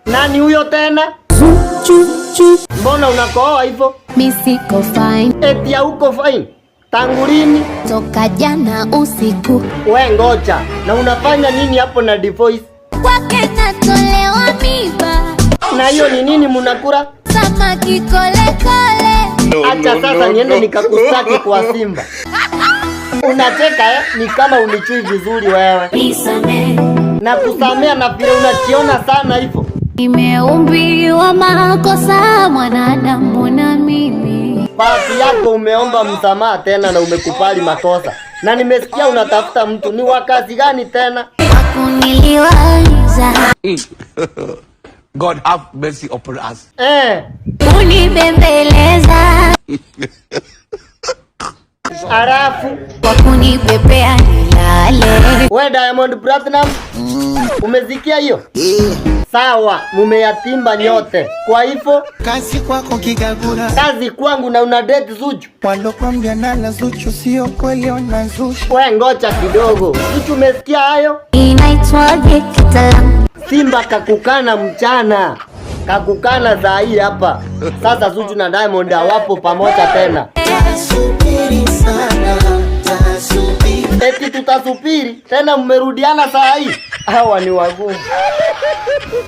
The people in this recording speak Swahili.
Nani huyo tena? Mbona unakoa hivyo? Mimi siko fine. Eti hauko fine? Tangu lini? Toka jana usiku. We ngoja. Na unafanya nini hapo na Divoice? Kwake natolewa miba. Na hiyo ni nini mnakula? Samaki kole kole. Acha sasa niende nikakustaki kwa Simba. Unacheka ni kama unichui vizuri wewe. Nisamee. Na kusamea na vile unakiona sana hivyo. Nimeumbiwa makosa mwanadamu na mimi. Basi yako umeomba msamaha tena na umekubali makosa. Na nimesikia unatafuta mtu, ni wakazi gani tena? Hakuniliwaza. God have mercy upon us. Kunibembeleza. Arafu Kwa kunibebea nilale. we Diamond Platinum, umezikia hiyo? Sawa, mumeyatimba nyote. Kwa hivyo kazi kwako kigagura, kazi kwangu na una date Zuchu. walokwambia nala Zuchu sio kweli, wanazusha. We ngoja kidogo, Zuchu umesikia hayo? Inaitwaje kitaalamu? Simba kakukana mchana, kakukana saa hii hapa. Sasa Zuchu na Diamond hawapo pamoja tena. Tasubiri sana, tasubiri. Eti tutasubiri tena, mmerudiana saa hii? Hawa ni wagumu.